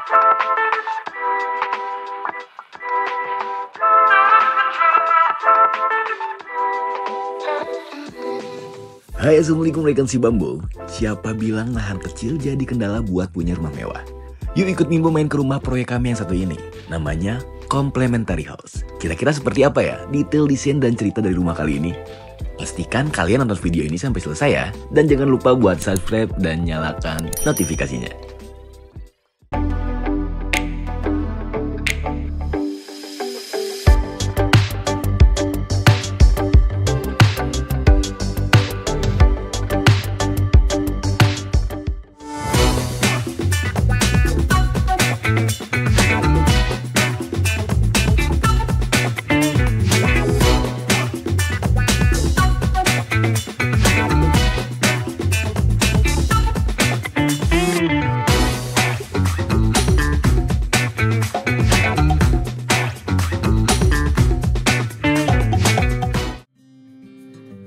Hai, assalamualaikum rekan si Bambo. Siapa bilang lahan kecil jadi kendala buat punya rumah mewah? Yuk ikut Mimbo main ke rumah proyek kami yang satu ini. Namanya Complementary House. Kira-kira seperti apa ya detail desain dan cerita dari rumah kali ini? Pastikan kalian nonton video ini sampai selesai ya. Dan jangan lupa buat subscribe dan nyalakan notifikasinya.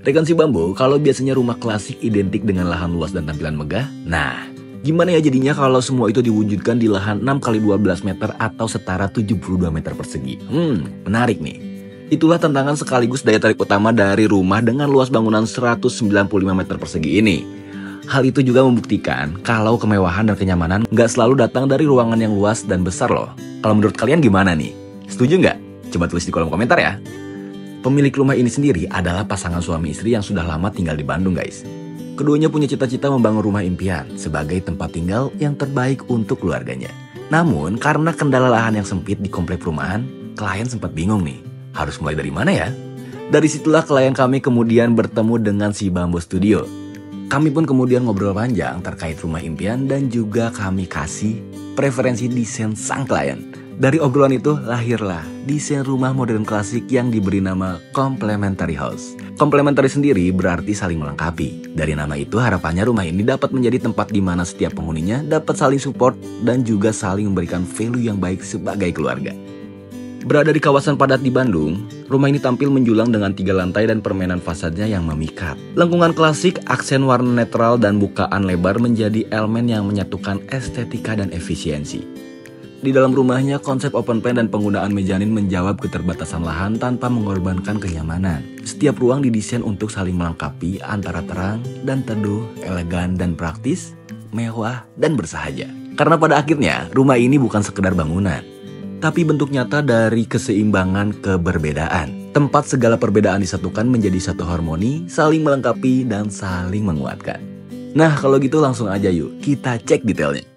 Rekan si Bambo, kalau biasanya rumah klasik identik dengan lahan luas dan tampilan megah, nah gimana ya jadinya kalau semua itu diwujudkan di lahan 6x12 meter atau setara 72 meter persegi? Menarik nih. Itulah tantangan sekaligus daya tarik utama dari rumah dengan luas bangunan 195 meter persegi ini. Hal itu juga membuktikan kalau kemewahan dan kenyamanan nggak selalu datang dari ruangan yang luas dan besar loh. Kalau menurut kalian gimana nih? Setuju nggak? Coba tulis di kolom komentar ya. Pemilik rumah ini sendiri adalah pasangan suami istri yang sudah lama tinggal di Bandung, guys. Keduanya punya cita-cita membangun rumah impian sebagai tempat tinggal yang terbaik untuk keluarganya. Namun, karena kendala lahan yang sempit di komplek perumahan, klien sempat bingung nih, harus mulai dari mana ya? Dari situlah klien kami kemudian bertemu dengan si Bambo Studio. Kami pun kemudian ngobrol panjang terkait rumah impian dan juga kami kasih preferensi desain sang klien. Dari obrolan itu lahirlah desain rumah modern klasik yang diberi nama Complementary House. Complementary sendiri berarti saling melengkapi. Dari nama itu harapannya rumah ini dapat menjadi tempat di mana setiap penghuninya dapat saling support dan juga saling memberikan value yang baik sebagai keluarga. Berada di kawasan padat di Bandung, rumah ini tampil menjulang dengan 3 lantai dan permainan fasadnya yang memikat. Lengkungan klasik, aksen warna netral dan bukaan lebar menjadi elemen yang menyatukan estetika dan efisiensi. Di dalam rumahnya, konsep open plan dan penggunaan mezanin menjawab keterbatasan lahan tanpa mengorbankan kenyamanan. Setiap ruang didesain untuk saling melengkapi antara terang dan teduh, elegan dan praktis, mewah dan bersahaja. Karena pada akhirnya, rumah ini bukan sekedar bangunan, tapi bentuk nyata dari keseimbangan keberbedaan. Tempat segala perbedaan disatukan menjadi satu harmoni, saling melengkapi dan saling menguatkan. Nah, kalau gitu langsung aja yuk, kita cek detailnya.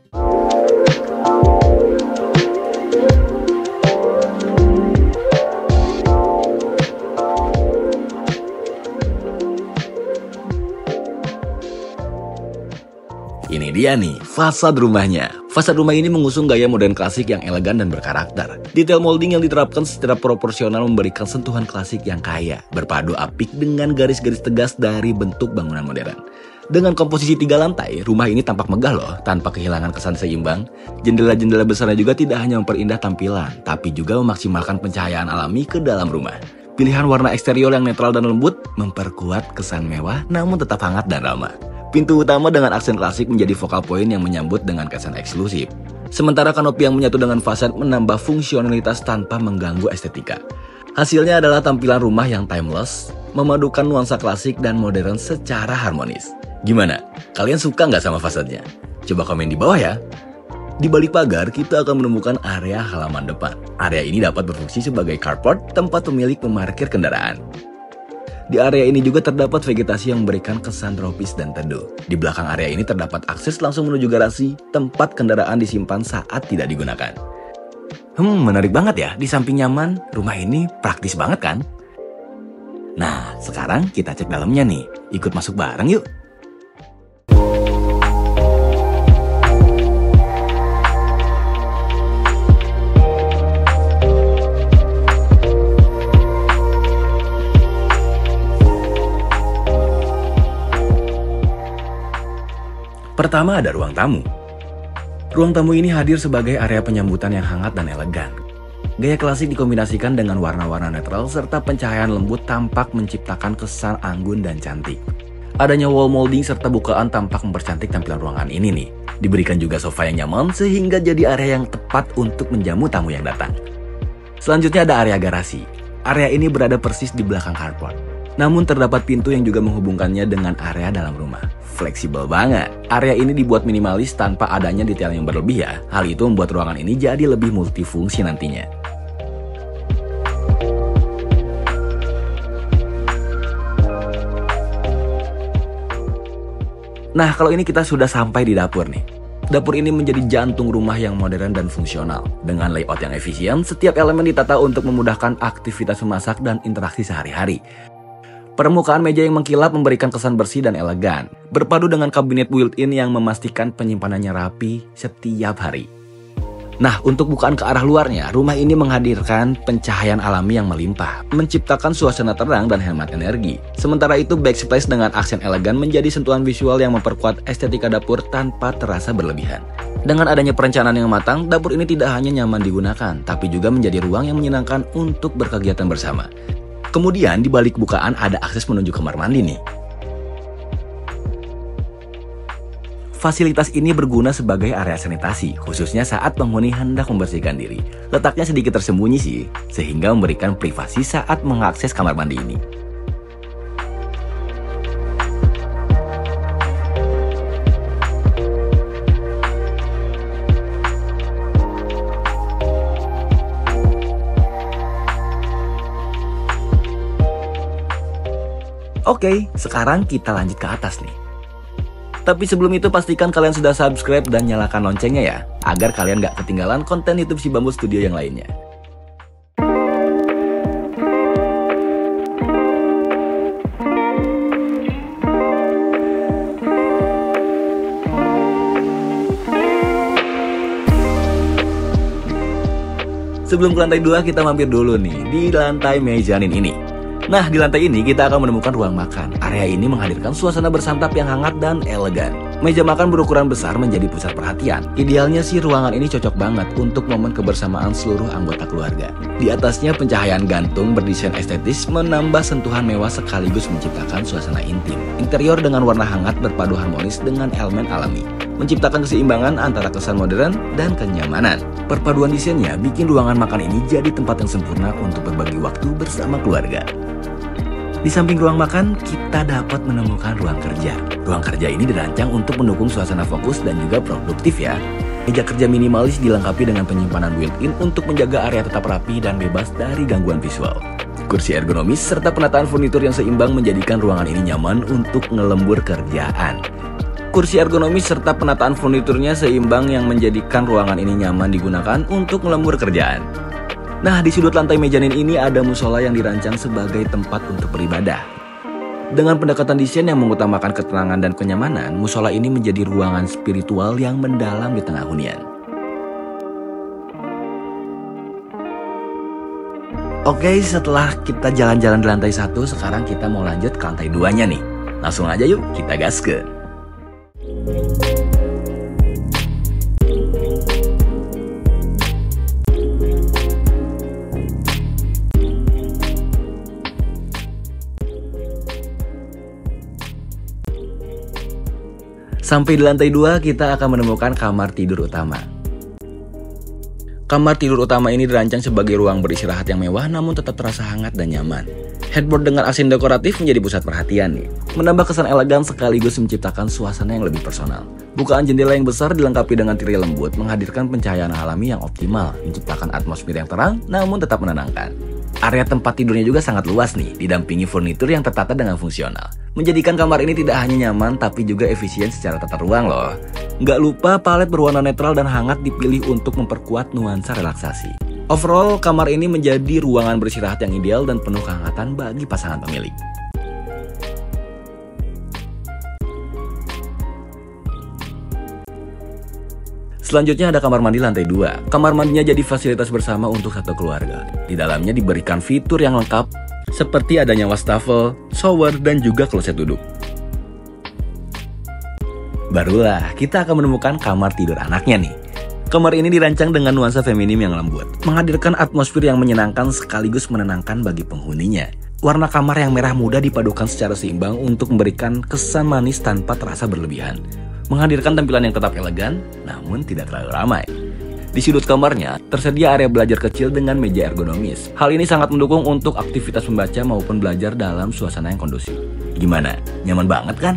Ini dia nih, fasad rumahnya. Fasad rumah ini mengusung gaya modern klasik yang elegan dan berkarakter. Detail molding yang diterapkan secara proporsional memberikan sentuhan klasik yang kaya, berpadu apik dengan garis-garis tegas dari bentuk bangunan modern. Dengan komposisi 3 lantai, rumah ini tampak megah loh, tanpa kehilangan kesan seimbang. Jendela-jendela besarnya juga tidak hanya memperindah tampilan, tapi juga memaksimalkan pencahayaan alami ke dalam rumah. Pilihan warna eksterior yang netral dan lembut memperkuat kesan mewah namun tetap hangat dan ramah. Pintu utama dengan aksen klasik menjadi vokal point yang menyambut dengan kesan eksklusif. Sementara kanopi yang menyatu dengan fasad menambah fungsionalitas tanpa mengganggu estetika. Hasilnya adalah tampilan rumah yang timeless, memadukan nuansa klasik dan modern secara harmonis. Gimana? Kalian suka nggak sama fasadnya? Coba komen di bawah ya. Di balik pagar, kita akan menemukan area halaman depan. Area ini dapat berfungsi sebagai carport, tempat pemilik memarkir kendaraan. Di area ini juga terdapat vegetasi yang memberikan kesan tropis dan teduh. Di belakang area ini terdapat akses langsung menuju garasi, tempat kendaraan disimpan saat tidak digunakan. Menarik banget ya, di samping nyaman, rumah ini praktis banget kan? Nah, sekarang kita cek dalamnya nih. Ikut masuk bareng yuk. Pertama ada ruang tamu. Ruang tamu ini hadir sebagai area penyambutan yang hangat dan elegan. Gaya klasik dikombinasikan dengan warna-warna netral serta pencahayaan lembut tampak menciptakan kesan anggun dan cantik. Adanya wall molding serta bukaan tampak mempercantik tampilan ruangan ini nih. Diberikan juga sofa yang nyaman sehingga jadi area yang tepat untuk menjamu tamu yang datang. Selanjutnya ada area garasi. Area ini berada persis di belakang carport. Namun terdapat pintu yang juga menghubungkannya dengan area dalam rumah. Fleksibel banget. Area ini dibuat minimalis tanpa adanya detail yang berlebih ya. Hal itu membuat ruangan ini jadi lebih multifungsi nantinya. Nah, kalau ini kita sudah sampai di dapur nih. Dapur ini menjadi jantung rumah yang modern dan fungsional. Dengan layout yang efisien, setiap elemen ditata untuk memudahkan aktivitas memasak dan interaksi sehari-hari. Permukaan meja yang mengkilap memberikan kesan bersih dan elegan, berpadu dengan kabinet built-in yang memastikan penyimpanannya rapi setiap hari. Nah, untuk bukaan ke arah luarnya, rumah ini menghadirkan pencahayaan alami yang melimpah, menciptakan suasana terang dan hemat energi. Sementara itu, backsplash dengan aksen elegan menjadi sentuhan visual yang memperkuat estetika dapur tanpa terasa berlebihan. Dengan adanya perencanaan yang matang, dapur ini tidak hanya nyaman digunakan, tapi juga menjadi ruang yang menyenangkan untuk berkegiatan bersama. Kemudian, di balik bukaan ada akses menuju kamar mandi nih. Fasilitas ini berguna sebagai area sanitasi, khususnya saat penghuni hendak membersihkan diri. Letaknya sedikit tersembunyi sih, sehingga memberikan privasi saat mengakses kamar mandi ini. Oke, sekarang kita lanjut ke atas nih. Tapi sebelum itu pastikan kalian sudah subscribe dan nyalakan loncengnya ya, agar kalian gak ketinggalan konten YouTube Si Bambu Studio yang lainnya. Sebelum ke lantai 2, kita mampir dulu nih di lantai mezanin ini. Nah, di lantai ini kita akan menemukan ruang makan. Area ini menghadirkan suasana bersantap yang hangat dan elegan. Meja makan berukuran besar menjadi pusat perhatian. Idealnya sih ruangan ini cocok banget untuk momen kebersamaan seluruh anggota keluarga. Di atasnya pencahayaan gantung berdesain estetis menambah sentuhan mewah sekaligus menciptakan suasana intim. Interior dengan warna hangat berpadu harmonis dengan elemen alami, menciptakan keseimbangan antara kesan modern dan kenyamanan. Perpaduan desainnya bikin ruangan makan ini jadi tempat yang sempurna untuk berbagi waktu bersama keluarga. Di samping ruang makan, kita dapat menemukan ruang kerja. Ruang kerja ini dirancang untuk mendukung suasana fokus dan juga produktif ya. Meja kerja minimalis dilengkapi dengan penyimpanan built-in untuk menjaga area tetap rapi dan bebas dari gangguan visual. Kursi ergonomis serta penataan furnitur yang seimbang menjadikan ruangan ini nyaman untuk ngelembur kerjaan. Kursi ergonomis serta penataan furniturnya seimbang yang menjadikan ruangan ini nyaman digunakan untuk ngelembur kerjaan. Nah, di sudut lantai mezanin ini ada musola yang dirancang sebagai tempat untuk beribadah. Dengan pendekatan desain yang mengutamakan ketenangan dan kenyamanan, musola ini menjadi ruangan spiritual yang mendalam di tengah hunian. Oke, setelah kita jalan-jalan di lantai 1, sekarang kita mau lanjut ke lantai 2-nya nih. Langsung aja yuk, kita gaskeun. Sampai di lantai 2, kita akan menemukan kamar tidur utama. Kamar tidur utama ini dirancang sebagai ruang beristirahat yang mewah namun tetap terasa hangat dan nyaman. Headboard dengan aksen dekoratif menjadi pusat perhatian nih, menambah kesan elegan sekaligus menciptakan suasana yang lebih personal. Bukaan jendela yang besar dilengkapi dengan tirai lembut menghadirkan pencahayaan alami yang optimal, menciptakan atmosfer yang terang namun tetap menenangkan. Area tempat tidurnya juga sangat luas nih, didampingi furnitur yang tertata dengan fungsional, menjadikan kamar ini tidak hanya nyaman tapi juga efisien secara tata ruang loh. Nggak lupa palet berwarna netral dan hangat dipilih untuk memperkuat nuansa relaksasi. Overall, kamar ini menjadi ruangan beristirahat yang ideal dan penuh kehangatan bagi pasangan pemilik. Selanjutnya ada kamar mandi lantai 2. Kamar mandinya jadi fasilitas bersama untuk satu keluarga. Di dalamnya diberikan fitur yang lengkap seperti adanya wastafel, shower, dan juga kloset duduk. Barulah kita akan menemukan kamar tidur anaknya nih. Kamar ini dirancang dengan nuansa feminim yang lembut, menghadirkan atmosfer yang menyenangkan sekaligus menenangkan bagi penghuninya. Warna kamar yang merah muda dipadukan secara seimbang untuk memberikan kesan manis tanpa terasa berlebihan. Menghadirkan tampilan yang tetap elegan, namun tidak terlalu ramai. Di sudut kamarnya, tersedia area belajar kecil dengan meja ergonomis. Hal ini sangat mendukung untuk aktivitas membaca maupun belajar dalam suasana yang kondusif. Gimana? Nyaman banget kan?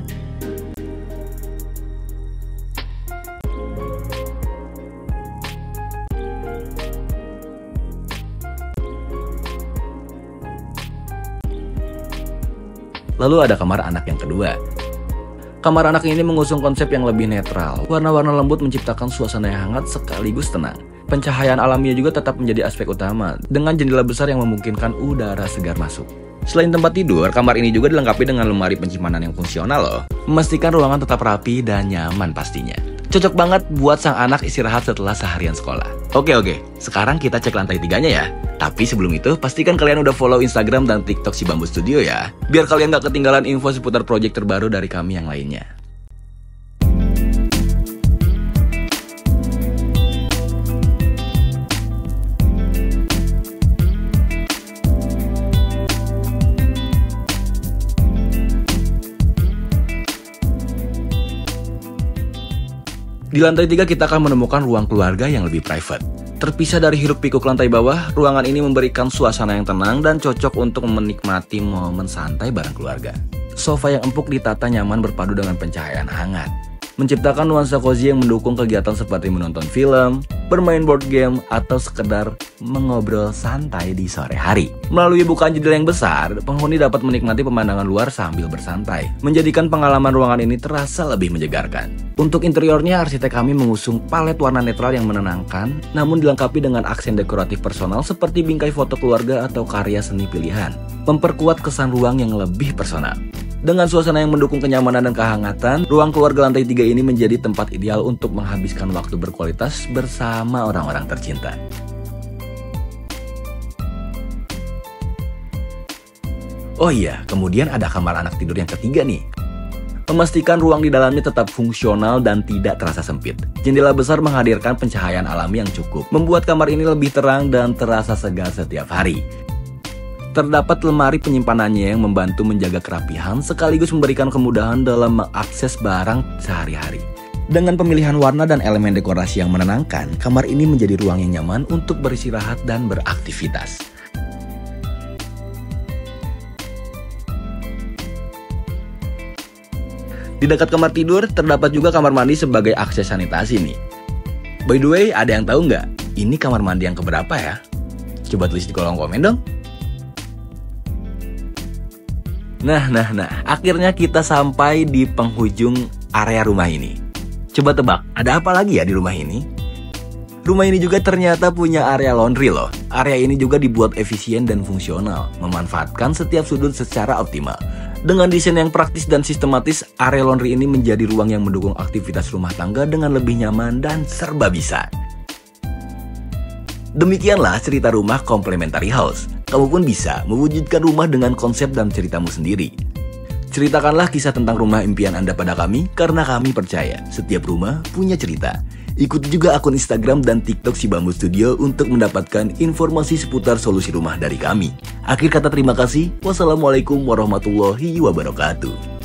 Lalu ada kamar anak yang kedua. Kamar anak ini mengusung konsep yang lebih netral. Warna-warna lembut menciptakan suasana yang hangat sekaligus tenang. Pencahayaan alamiah juga tetap menjadi aspek utama, dengan jendela besar yang memungkinkan udara segar masuk. Selain tempat tidur, kamar ini juga dilengkapi dengan lemari penyimpanan yang fungsional loh. Memastikan ruangan tetap rapi dan nyaman pastinya. Cocok banget buat sang anak istirahat setelah seharian sekolah. Oke, sekarang kita cek lantai 3-nya ya. Tapi sebelum itu, pastikan kalian udah follow Instagram dan TikTok si Bamboo Studio ya. Biar kalian gak ketinggalan info seputar project terbaru dari kami yang lainnya. Di lantai 3 kita akan menemukan ruang keluarga yang lebih private. Terpisah dari hiruk-pikuk lantai bawah, ruangan ini memberikan suasana yang tenang dan cocok untuk menikmati momen santai bareng keluarga. Sofa yang empuk ditata nyaman berpadu dengan pencahayaan hangat, menciptakan nuansa cozy yang mendukung kegiatan seperti menonton film, bermain board game, atau sekedar mengobrol santai di sore hari. Melalui bukaan jendela yang besar, penghuni dapat menikmati pemandangan luar sambil bersantai, menjadikan pengalaman ruangan ini terasa lebih menyegarkan. Untuk interiornya, arsitek kami mengusung palet warna netral yang menenangkan, namun dilengkapi dengan aksen dekoratif personal seperti bingkai foto keluarga atau karya seni pilihan, memperkuat kesan ruang yang lebih personal. Dengan suasana yang mendukung kenyamanan dan kehangatan, ruang keluarga lantai 3 ini menjadi tempat ideal untuk menghabiskan waktu berkualitas bersama orang-orang tercinta. Oh iya, kemudian ada kamar anak tidur yang ketiga nih. Memastikan ruang di dalamnya tetap fungsional dan tidak terasa sempit. Jendela besar menghadirkan pencahayaan alami yang cukup, membuat kamar ini lebih terang dan terasa segar setiap hari. Terdapat lemari penyimpanannya yang membantu menjaga kerapihan sekaligus memberikan kemudahan dalam mengakses barang sehari-hari. Dengan pemilihan warna dan elemen dekorasi yang menenangkan, kamar ini menjadi ruang yang nyaman untuk beristirahat dan beraktivitas. Di dekat kamar tidur, terdapat juga kamar mandi sebagai akses sanitasi nih. By the way, ada yang tahu nggak? Ini kamar mandi yang keberapa ya? Coba tulis di kolom komen dong. Nah, akhirnya kita sampai di penghujung area rumah ini. Coba tebak, ada apa lagi ya di rumah ini? Rumah ini juga ternyata punya area laundry loh. Area ini juga dibuat efisien dan fungsional, memanfaatkan setiap sudut secara optimal. Dengan desain yang praktis dan sistematis, area laundry ini menjadi ruang yang mendukung aktivitas rumah tangga dengan lebih nyaman dan serba bisa. Demikianlah cerita rumah Complementary House. Kamu pun bisa mewujudkan rumah dengan konsep dan ceritamu sendiri. Ceritakanlah kisah tentang rumah impian Anda pada kami, karena kami percaya setiap rumah punya cerita. Ikuti juga akun Instagram dan TikTok si Bamboo Studio untuk mendapatkan informasi seputar solusi rumah dari kami. Akhir kata terima kasih. Wassalamualaikum warahmatullahi wabarakatuh.